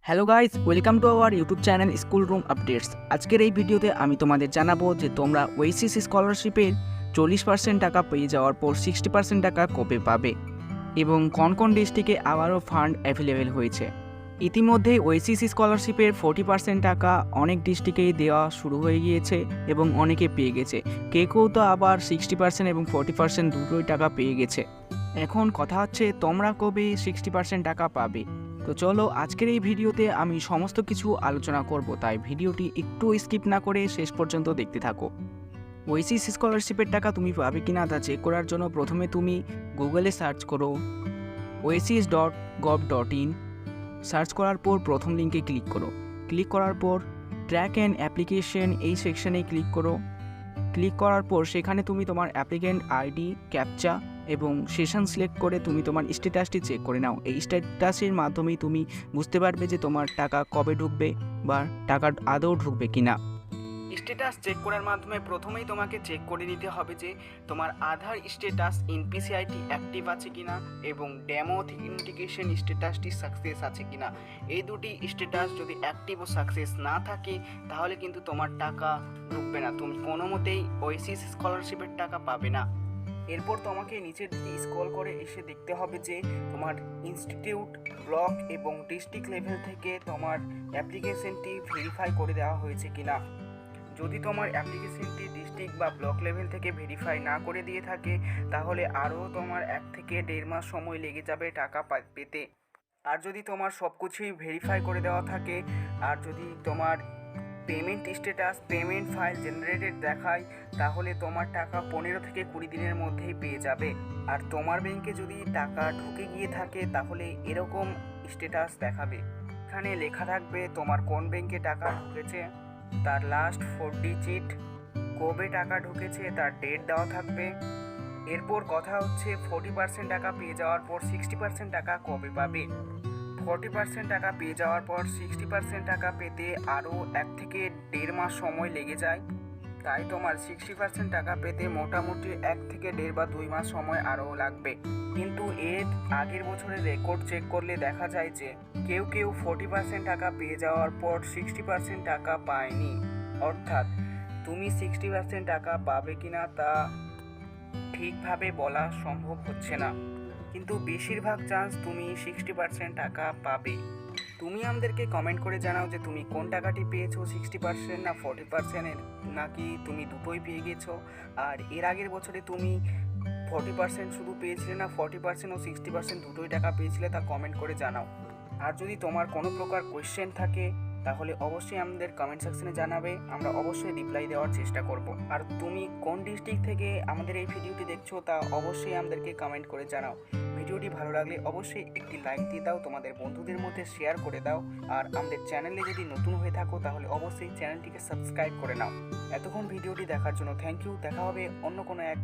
Hello guys, welcome to our YouTube channel school room updates. আজকের এই ভিডিওতে আমি তোমাদের জানাবো যে তোমরা ওয়েসিস স্কলারশিপের 40% টাকা পেয়ে যাওয়ার পর 60% টাকা কবে পাবে এবং কোন কোন ডিস্ট্রিক্টে আবারও ফান্ড অ্যাভেলেবেল হয়েছে। ইতিমধ্যে ওয়েসিস স্কলারশিপের 40% টাকা অনেক ডিস্ট্রিক্টেই দেওয়া শুরু হয়ে গিয়েছে এবং অনেকে পেয়ে গেছে। কেউ তো আবার 60% এবং 40% দুটোই টাকা পেয়ে গেছে। এখন কথা হচ্ছে তোমরা কবে 60% টাকা পাবে। তো চলো আজকের এই ভিডিওতে আমি সমস্ত কিছু আলোচনা করব, তাই ভিডিওটি একটু স্কিপ না করে শেষ পর্যন্ত দেখতে থাকো। ওয়েসিস স্কলারশিপের টাকা তুমি পাবে কিনা তা চেক করার জন্য প্রথমে তুমি গুগলে সার্চ করো oasis.gov.in। সার্চ করার পর প্রথম লিঙ্কে ক্লিক করো। ক্লিক করার পর ট্র্যাক অ্যান্ড অ্যাপ্লিকেশন এই সেকশনে ক্লিক করো। ক্লিক করার পর সেখানে তুমি তোমার অ্যাপ্লিকেন্ট আইডি, ক্যাপচা এবং সেশন সিলেক্ট করে তুমি তোমার স্ট্যাটাসটি চেক করে নাও। এই স্ট্যাটাসের মাধ্যমেই তুমি বুঝতে পারবে যে তোমার টাকা কবে ঢুকবে বা টাকা আদৌ ঢুকবে কিনা। স্ট্যাটাস চেক করার মাধ্যমে প্রথমেই তোমাকে চেক করে নিতে হবে যে তোমার আধার স্ট্যাটাস এনপিসিআইটি অ্যাক্টিভ আছে কিনা এবং ডেমো অথেন্টিকেশন স্ট্যাটাসটি সাকসেস আছে কিনা। এই দুটি স্ট্যাটাস যদি অ্যাক্টিভ ও সাকসেস না থাকে তাহলে কিন্তু তোমার টাকা ঢুকবে না, তুমি কোনো মতেই ওয়েসিস স্কলারশিপের টাকা পাবে না। এরপর তোমাকে নিচের দিকে স্ক্রল করে এসে দেখতে হবে যে তোমার ইনস্টিটিউট, ব্লক এবং ডিস্ট্রিক্ট লেভেল থেকে তোমার অ্যাপ্লিকেশনটি ভেরিফাই করে দেওয়া হয়েছে কিনা। যদি তোমার অ্যাপ্লিকেশনটি ডিস্ট্রিক্ট বা ব্লক লেভেল থেকে ভেরিফাই না করে দিয়ে থাকে তাহলে আরও তোমার 1 থেকে 1.5 মাস সময় লেগে যাবে টাকা পেতে। আর যদি তোমার সব কিছুই ভেরিফাই করে দেওয়া থাকে আর যদি তোমার payment status, payment file generated দেখায় তাহলে তোমার টাকা 15 থেকে 20 দিনের মধ্যেই পেয়ে যাবে। আর তোমার ব্যাংকে যদি টাকা ঢুকে গিয়ে থাকে তাহলে এরকম স্ট্যাটাস দেখাবে। এখানে লেখা থাকবে তোমার কোন ব্যাংকে টাকা ঢুকেছে, তার লাস্ট 4 ডিজিট, কবে টাকা ঢুকেছে তার ডেট দেওয়া থাকবে। এরপর কথা হচ্ছে 40% টাকা পেয়ে যাওয়ার পর 60% টাকা কবে পাবে। 40% টাকা পেয়ে যাওয়ার পর 60% টাকা পেতে আরও 1 থেকে 1.5 মাস সময় লেগে যায়। তাই তোমার 60% টাকা পেতে মোটামুটি 1 থেকে 1.5 বা 2 মাস সময় আরও লাগবে। কিন্তু এর আগের বছরের রেকর্ড চেক করলে দেখা যায় যে কেউ 40% টাকা পেয়ে যাওয়ার পর 60% টাকা পায়নি। অর্থাৎ তুমি 60% টাকা পাবে কিনা তা ঠিকভাবে বলা সম্ভব হচ্ছে না, কিন্তু বেশিরভাগ চান্স তুমি 60% টাকা পাবে। তুমি আমাদেরকে কমেন্ট করে জানাও যে তুমি কোন টাকাটি পেয়েছো, 60% না 40%, নাকি তুমি দুটোই পেয়ে গেছো। আর এর আগের বছরে তুমি 40% শুধু পেয়েছিলে না 40% ও 60% দুটোই টাকা পেয়েছিলে, তা কমেন্ট করে জানাও। আর যদি তোমার কোনো প্রকার কোয়েশ্চেন থাকে তাহলে অবশ্যই আমাদের কমেন্ট সেকশনে জানাবে, আমরা অবশ্যই রিপ্লাই দেওয়ার চেষ্টা করব। আর তুমি কোন ডিস্ট্রিক্ট থেকে আমাদের এই ভিডিওটি দেখছো তা অবশ্যই আমাদেরকে কমেন্ট করে জানাও। ভিডিওটি ভালো লাগলে অবশ্যই একটি লাইক দিয়ে দাও, তোমাদের বন্ধুদের মধ্যে শেয়ার করে দাও। আর আমাদের চ্যানেলে যদি নতুন হয়ে থাকো তাহলে অবশ্যই চ্যানেলটিকে সাবস্ক্রাইব করে নাও। এতক্ষণ ভিডিওটি দেখার জন্য থ্যাংক ইউ। দেখা হবে অন্য কোনো এক